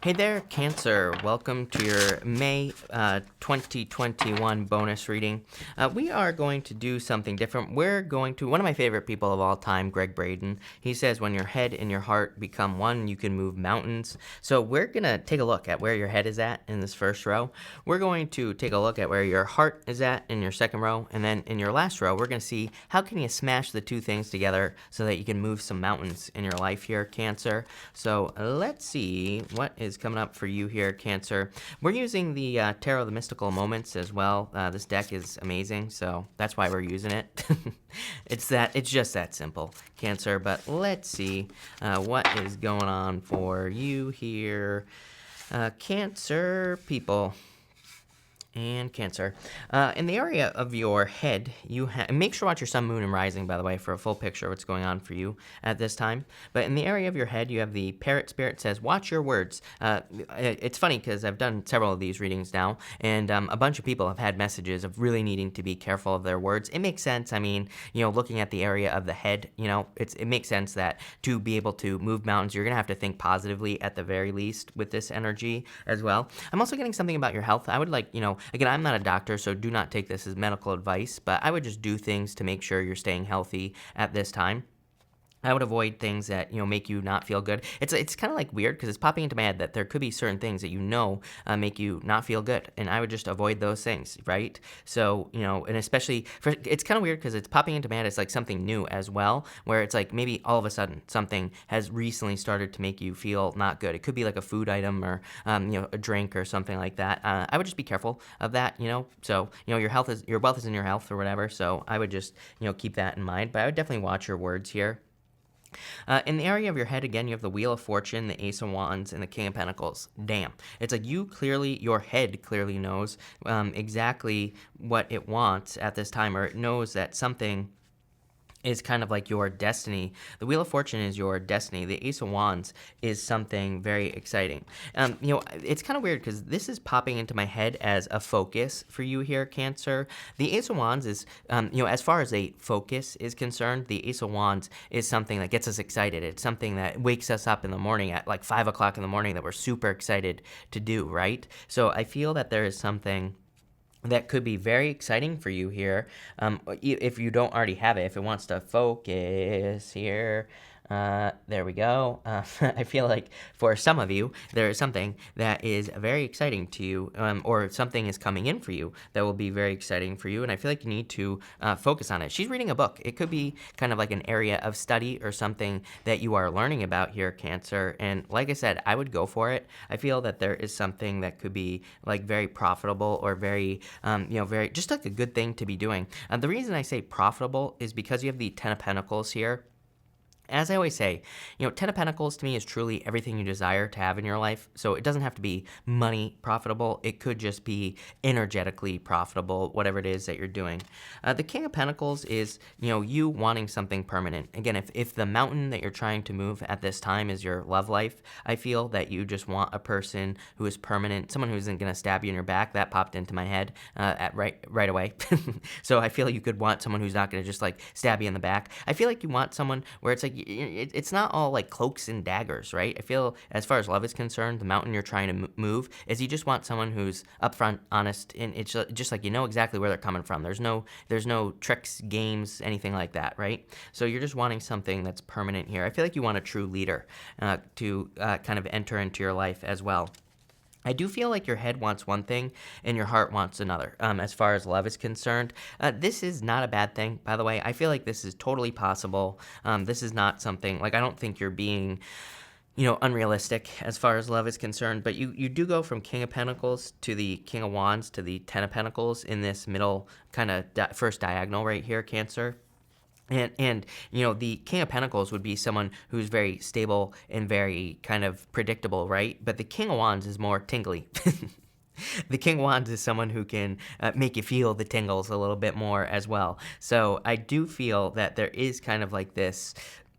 Hey there, Cancer. Welcome to your May 2021 bonus reading. We are going to do something different. We're going to, one of my favorite people of all time, Greg Braden, he says, when your head and your heart become one, you can move mountains. So we're going to take a look at where your head is at in this first row. We're going to take a look at where your heart is at in your second row. And then in your last row, we're going to see how can you smash the two things together so that you can move some mountains in your life here, Cancer. So let's see what is coming up for you here, Cancer. We're using the Tarot of the Mystical Moments as well. This deck is amazing, so that's why we're using it. It's just that simple, Cancer. But let's see what is going on for you here, Cancer people. And Cancer. In the area of your head, you make sure to watch your sun, moon, and rising, by the way, for a full picture of what's going on for you at this time. But in the area of your head, you have the Parrot Spirit says, watch your words. It's funny because I've done several of these readings now, and a bunch of people have had messages of really needing to be careful of their words. It makes sense. I mean, looking at the area of the head, it makes sense that to be able to move mountains, you're going to have to think positively at the very least with this energy as well. I'm also getting something about your health. I would again, I'm not a doctor, so do not take this as medical advice, but I would just do things to make sure you're staying healthy at this time. I would avoid things that, make you not feel good. It's kind of like weird because it's popping into my head that there could be certain things that make you not feel good. And I would just avoid those things, right? So, and especially, it's kind of weird because it's popping into my head. It's like something new as well, where it's like maybe all of a sudden something has recently started to make you feel not good. It could be like a food item or, a drink or something like that. I would just be careful of that, So, your wealth is in your health or whatever. So I would just, keep that in mind. But I would definitely watch your words here. In the area of your head, again, you have the Wheel of Fortune, the Ace of Wands, and the King of Pentacles. Damn. It's like your head clearly knows exactly what it wants at this time, or it knows that something is kind of like your destiny. The Wheel of Fortune is your destiny. The Ace of Wands is something very exciting. It's kind of weird because this is popping into my head as a focus for you here, Cancer. The Ace of Wands is, as far as a focus is concerned, the Ace of Wands is something that gets us excited. It's something that wakes us up in the morning at like 5 o'clock in the morning that we're super excited to do, right? So I feel that there is something that could be very exciting for you here, if you don't already have it, if it wants to focus here. There we go. I feel like for some of you, there is something that is very exciting to you, or something is coming in for you that will be very exciting for you, and I feel like you need to focus on it. She's reading a book. It could be kind of like an area of study or something that you are learning about here, Cancer, and like I said, I would go for it. I feel that there is something that could be like very profitable or very, very, just like a good thing to be doing. The reason I say profitable is because you have the Ten of Pentacles here. As I always say, Ten of Pentacles to me is truly everything you desire to have in your life. So it doesn't have to be money profitable. It could just be energetically profitable, whatever it is that you're doing. The King of Pentacles is, you wanting something permanent. Again, if the mountain that you're trying to move at this time is your love life, I feel that you just want a person who is permanent, someone who isn't going to stab you in your back. That popped into my head right away. So I feel you could want someone who's not going to just like stab you in the back. I feel like you want someone where it's like, it's not all like cloaks and daggers, right? I feel as far as love is concerned, the mountain you're trying to move is you just want someone who's upfront, honest, and it's just like exactly where they're coming from. There's no tricks, games, anything like that, right? So you're just wanting something that's permanent here. I feel like you want a true leader to kind of enter into your life as well. I do feel like your head wants one thing and your heart wants another, as far as love is concerned. This is not a bad thing, by the way. I feel like this is totally possible. This is not something, like I don't think you're being, unrealistic as far as love is concerned, but you do go from King of Pentacles to the King of Wands to the Ten of Pentacles in this middle kind of first diagonal right here, Cancer. And the King of Pentacles would be someone who's very stable and very kind of predictable, right? But the King of Wands is more tingly. The King of Wands is someone who can make you feel the tingles a little bit more as well. So I do feel that there is kind of like this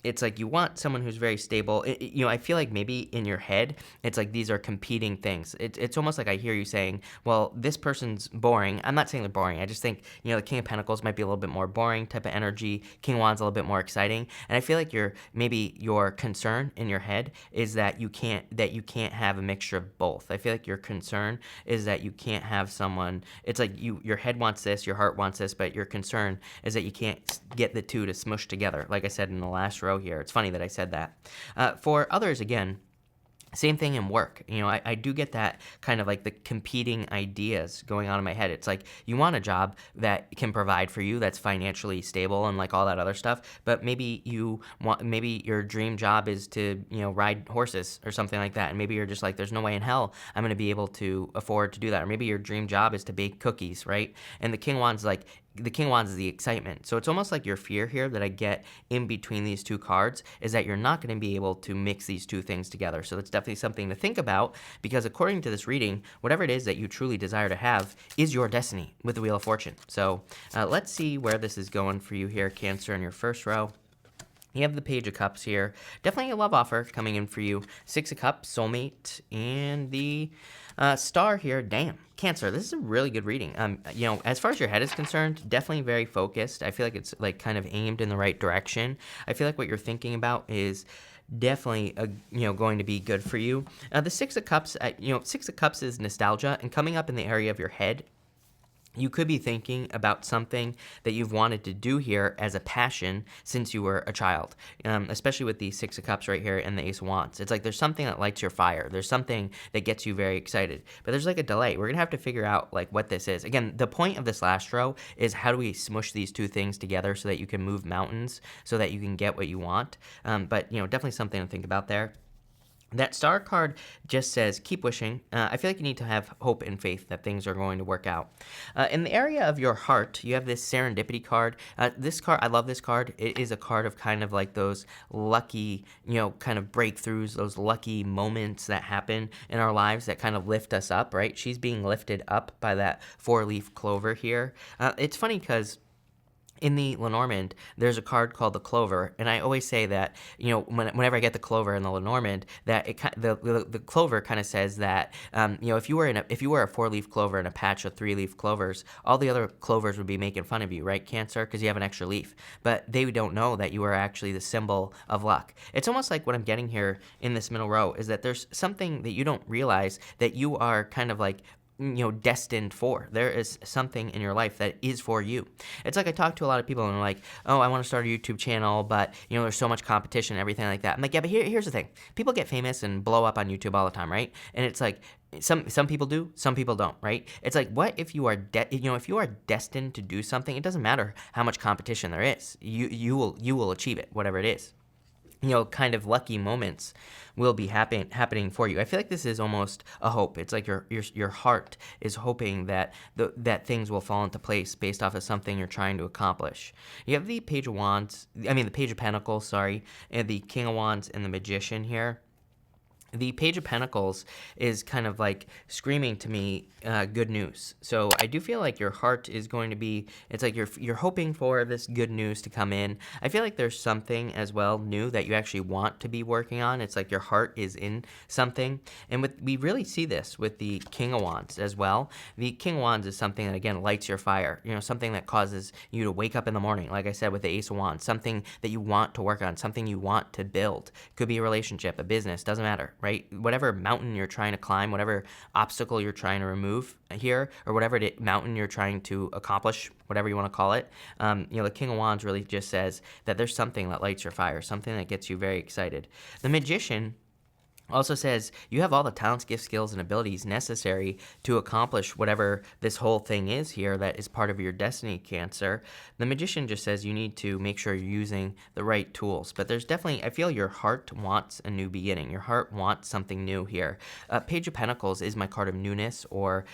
it's like you want someone who's very stable. I feel like maybe in your head, it's like these are competing things. It's almost like I hear you saying, well, this person's boring. I'm not saying they're boring. I just think, the King of Pentacles might be a little bit more boring type of energy. King of Wands a little bit more exciting. And I feel like maybe your concern in your head is that you can't have a mixture of both. I feel like your concern is that you can't have someone, it's like your head wants this, your heart wants this, but your concern is that you can't get the two to smush together. Like I said in the last row here. It's funny that I said that. For others, again, same thing in work. I do get that kind of like the competing ideas going on in my head. It's like you want a job that can provide for you, that's financially stable and like all that other stuff. But maybe your dream job is to, ride horses or something like that. And maybe you're just like, there's no way in hell I'm going to be able to afford to do that. Or maybe your dream job is to bake cookies, right? And the King of Wands is the excitement. So it's almost like your fear here that I get in between these two cards is that you're not going to be able to mix these two things together. So that's definitely something to think about, because according to this reading, whatever it is that you truly desire to have is your destiny with the Wheel of Fortune. So let's see where this is going for you here, Cancer, in your first row. You have the Page of Cups here. Definitely a love offer coming in for you. Six of Cups, soulmate, and the Star here. Damn, Cancer, this is a really good reading. As far as your head is concerned, definitely very focused. I feel like it's like kind of aimed in the right direction. I feel like what you're thinking about is definitely going to be good for you. The Six of Cups, Six of Cups is nostalgia, and coming up in the area of your head, you could be thinking about something that you've wanted to do here as a passion since you were a child, especially with the Six of Cups right here and the Ace of Wands. It's like there's something that lights your fire. There's something that gets you very excited, but there's like a delay. We're going to have to figure out like what this is. Again, the point of this last row is how do we smush these two things together so that you can move mountains, so that you can get what you want. But definitely something to think about there. That Star card just says, keep wishing. I feel like you need to have hope and faith that things are going to work out. In the area of your heart, you have this Serendipity card. This card, I love this card. It is a card of kind of like those lucky, kind of breakthroughs, those lucky moments that happen in our lives that kind of lift us up, right? She's being lifted up by that four-leaf clover here. It's funny because in the Lenormand, there's a card called the Clover, and I always say that whenever I get the Clover in the Lenormand, that the Clover kind of says that if you were a four-leaf clover in a patch of three-leaf clovers, all the other clovers would be making fun of you, right, Cancer, because you have an extra leaf, but they don't know that you are actually the symbol of luck. It's almost like what I'm getting here in this middle row is that there's something that you don't realize that you are kind of like destined for. There is something in your life that is for you. It's like I talk to a lot of people and they're like, oh, I want to start a YouTube channel, but there's so much competition and everything like that. I'm like, yeah, but here's the thing. People get famous and blow up on YouTube all the time, right? And it's like some people do, some people don't, right? It's like, what if you are if you are destined to do something, it doesn't matter how much competition there is. You will achieve it, whatever it is. Kind of lucky moments will be happening for you. I feel like this is almost a hope. It's like your heart is hoping that that things will fall into place based off of something you're trying to accomplish. You have the Page of Pentacles, and the King of Wands and the Magician here. The Page of Pentacles is kind of like screaming to me good news. So I do feel like your heart is going to be, it's like you're hoping for this good news to come in. I feel like there's something as well new that you actually want to be working on. It's like your heart is in something. And we really see this with the King of Wands as well. The King of Wands is something that, again, lights your fire. Something that causes you to wake up in the morning, like I said with the Ace of Wands, something that you want to work on, something you want to build. Could be a relationship, a business, doesn't matter. Right? Whatever mountain you're trying to climb, whatever obstacle you're trying to remove here, or whatever mountain you're trying to accomplish, whatever you want to call it, the King of Wands really just says that there's something that lights your fire, something that gets you very excited. The Magician also says you have all the talents, gifts, skills, and abilities necessary to accomplish whatever this whole thing is here that is part of your destiny, Cancer. The Magician just says you need to make sure you're using the right tools. But there's definitely, I feel your heart wants a new beginning. Your heart wants something new here. Page of Pentacles is my card of newness, or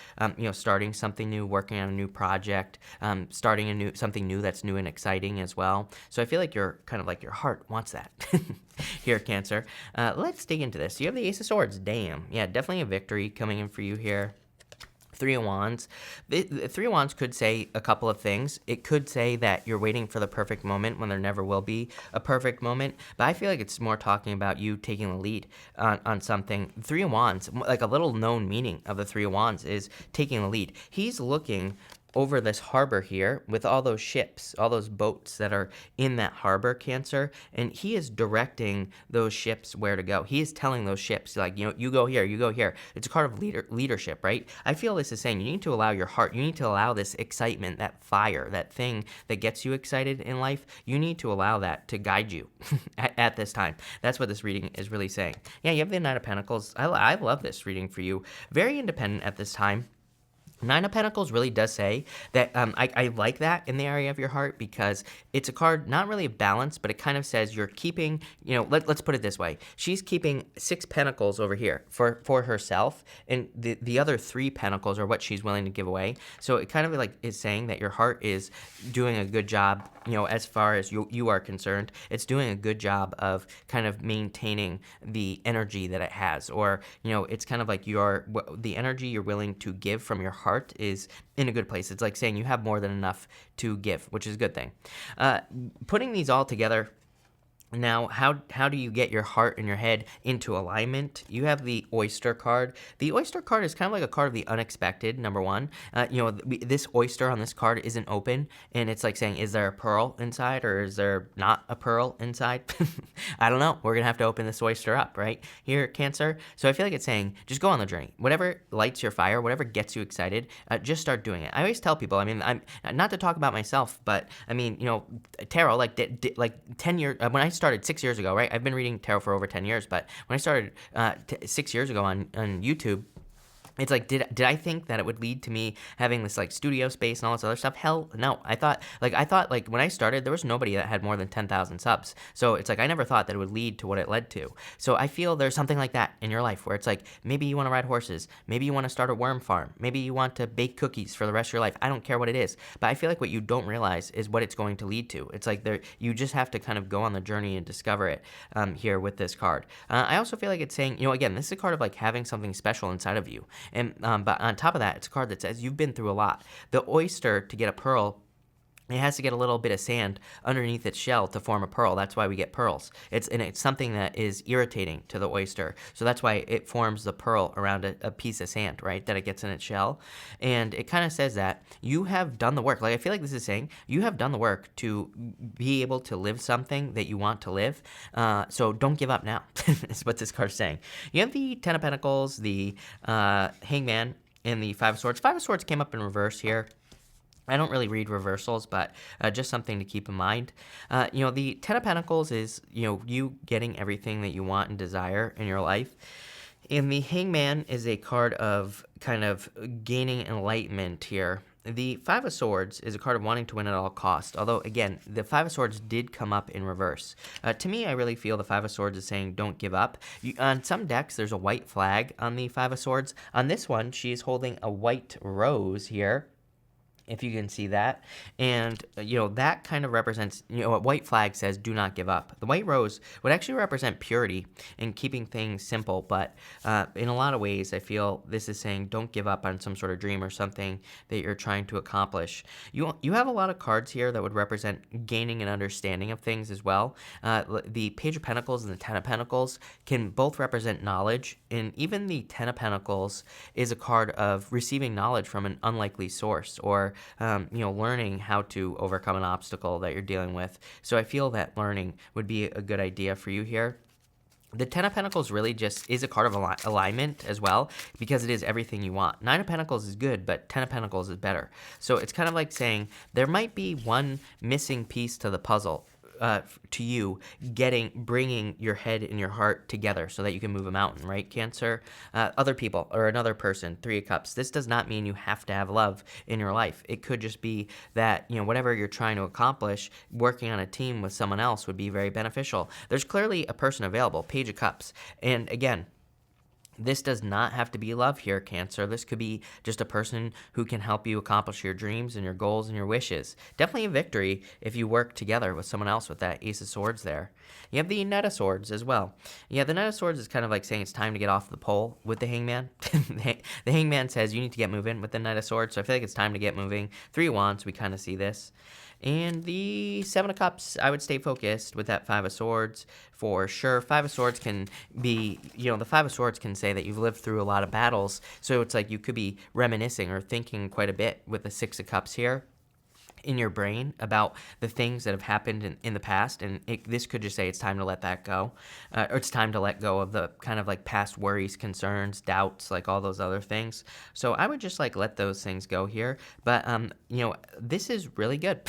starting something new, working on a new project, starting something new that's new and exciting as well. So I feel like you're kind of like your heart wants that. Here, Cancer. Let's dig into this. You have the Ace of Swords. Damn. Yeah, definitely a victory coming in for you here. Three of Wands. The Three of Wands could say a couple of things. It could say that you're waiting for the perfect moment when there never will be a perfect moment. But I feel like it's more talking about you taking the lead on something. Three of Wands, like a little known meaning of the Three of Wands is taking the lead. He's looking over this harbor here with all those ships, all those boats that are in that harbor, Cancer, and he is directing those ships where to go. He is telling those ships, like, you go here, you go here. It's a card of leadership, right? I feel this is saying you need to allow your heart, you need to allow this excitement, that fire, that thing that gets you excited in life, you need to allow that to guide you at this time. That's what this reading is really saying. Yeah, you have the Knight of Pentacles. I love this reading for you. Very independent at this time. Nine of Pentacles really does say that I like that in the area of your heart because it's a card not really of balance, but it kind of says you're keeping, let's put it this way. She's keeping 6 Pentacles over here for herself, and the other 3 Pentacles are what she's willing to give away. So it kind of like is saying that your heart is doing a good job, as far as you are concerned. It's doing a good job of kind of maintaining the energy that it has, or, it's kind of like the energy you're willing to give from your heart is in a good place. It's like saying you have more than enough to give, which is a good thing. Putting these all together, now, how do you get your heart and your head into alignment? You have the Oyster card. The Oyster card is kind of like a card of the unexpected, number one. This oyster on this card isn't open, and it's like saying, is there a pearl inside, or is there not a pearl inside? I don't know. We're going to have to open this oyster up, right? Here, Cancer. So I feel like it's saying, just go on the journey. Whatever lights your fire, whatever gets you excited, just start doing it. I always tell people, I'm not to talk about myself, but tarot, like 10 years, when I started 6 years ago, right? I've been reading tarot for over 10 years, but when I started 6 years ago on YouTube, it's like, did I think that it would lead to me having this like studio space and all this other stuff? Hell no. I thought when I started, there was nobody that had more than 10,000 subs. So it's like, I never thought that it would lead to what it led to. So I feel there's something like that in your life where it's like, maybe you want to ride horses. Maybe you want to start a worm farm. Maybe you want to bake cookies for the rest of your life. I don't care what it is, but I feel like what you don't realize is what it's going to lead to. It's like you just have to kind of go on the journey and discover it here with this card. I also feel like it's saying, again, this is a card of like having something special inside of you. And but on top of that, it's a card that says you've been through a lot. The oyster, to get a pearl, it has to get a little bit of sand underneath its shell to form a pearl. That's why we get pearls. It's something that is irritating to the oyster. So that's why it forms the pearl around a piece of sand, right, that it gets in its shell. And it kind of says that you have done the work. Like, I feel like this is saying you have done the work to be able to live something that you want to live. So don't give up now, is what this card's saying. You have the Ten of Pentacles, the Hangman, and the Five of Swords. Five of Swords came up in reverse here. I don't really read reversals, but just something to keep in mind. The Ten of Pentacles is, you getting everything that you want and desire in your life. And the Hangman is a card of kind of gaining enlightenment here. The Five of Swords is a card of wanting to win at all costs. Although, again, the Five of Swords did come up in reverse. To me, I really feel the Five of Swords is saying don't give up. On some decks, there's a white flag on the Five of Swords. On this one, she's holding a white rose here, if you can see that. And, that kind of represents, a white flag says do not give up. The white rose would actually represent purity and keeping things simple. But in a lot of ways, I feel this is saying don't give up on some sort of dream or something that you're trying to accomplish. You have a lot of cards here that would represent gaining an understanding of things as well. The Page of Pentacles and the Ten of Pentacles can both represent knowledge. And even the Ten of Pentacles is a card of receiving knowledge from an unlikely source, or learning how to overcome an obstacle that you're dealing with. So I feel that learning would be a good idea for you here. The Ten of Pentacles really just is a card of alignment as well, because it is everything you want. Nine of Pentacles is good, but Ten of Pentacles is better. So it's kind of like saying there might be one missing piece to the puzzle. To you, bringing your head and your heart together so that you can move a mountain, right, Cancer? Other people or another person, Three of Cups. This does not mean you have to have love in your life. It could just be that, whatever you're trying to accomplish, working on a team with someone else would be very beneficial. There's clearly a person available, Page of Cups. And again, this does not have to be love here, Cancer. This could be just a person who can help you accomplish your dreams and your goals and your wishes. Definitely a victory if you work together with someone else with that Ace of Swords there. You have the Knight of Swords as well. Yeah, the Knight of Swords is kind of like saying it's time to get off the pole with the Hangman. The Hangman says you need to get moving with the Knight of Swords, so I feel like it's time to get moving. Three of Wands, we kind of see this. And the Seven of Cups, I would stay focused with that Five of Swords for sure. Five of Swords can be, the Five of Swords can say that you've lived through a lot of battles, so it's like you could be reminiscing or thinking quite a bit with the Six of Cups here in your brain about the things that have happened in the past, and this could just say it's time to let that go, or it's time to let go of the kind of like past worries, concerns, doubts, like all those other things. So I would just like let those things go here. But this is really good.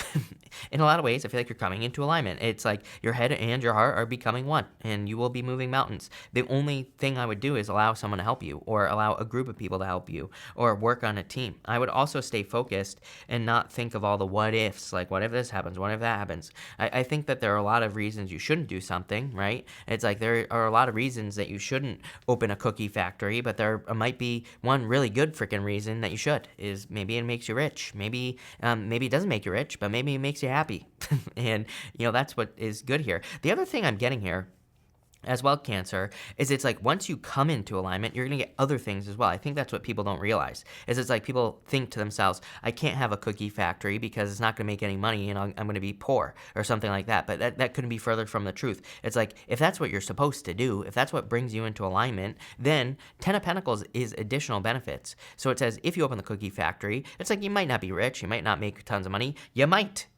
In a lot of ways, I feel like you're coming into alignment. It's like your head and your heart are becoming one, and you will be moving mountains. The only thing I would do is allow someone to help you, or allow a group of people to help you, or work on a team. I would also stay focused and not think of all the what ifs, like what if this happens, what if that happens. I think that there are a lot of reasons you shouldn't do something, right? It's like there are a lot of reasons that you shouldn't open a cookie factory, but there might be one really good freaking reason that you should, is maybe it makes you rich. Maybe it doesn't make you rich, but maybe it makes you happy. And that's what is good here. The other thing I'm getting here as well, Cancer, is it's like once you come into alignment, you're going to get other things as well. I think that's what people don't realize, is it's like people think to themselves, I can't have a cookie factory because it's not going to make any money and I'm going to be poor or something like that. But that couldn't be further from the truth. It's like, if that's what you're supposed to do, if that's what brings you into alignment, then Ten of Pentacles is additional benefits. So it says, if you open the cookie factory, it's like you might not be rich, you might not make tons of money, you might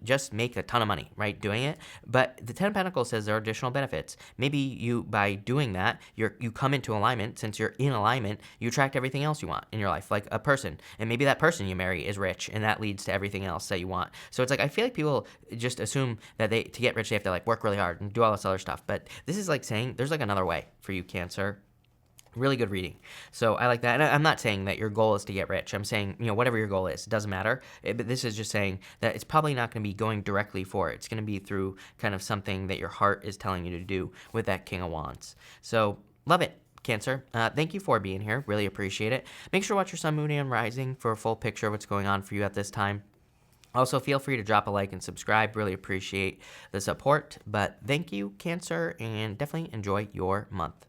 just make a ton of money, right, doing it. But the Ten of Pentacles says there are additional benefits. Maybe you, by doing that, you come into alignment. Since you're in alignment, you attract everything else you want in your life, like a person. And maybe that person you marry is rich, and that leads to everything else that you want. So it's like, I feel like people just assume that to get rich, they have to like work really hard and do all this other stuff. But this is like saying there's like another way for you, Cancer. Really good reading. So I like that. And I'm not saying that your goal is to get rich. I'm saying, whatever your goal is, it doesn't matter. But this is just saying that it's probably not going to be going directly for it. It's going to be through kind of something that your heart is telling you to do with that King of Wands. So love it, Cancer. Thank you for being here. Really appreciate it. Make sure to watch your Sun, Moon, and Rising for a full picture of what's going on for you at this time. Also, feel free to drop a like and subscribe. Really appreciate the support. But thank you, Cancer, and definitely enjoy your month.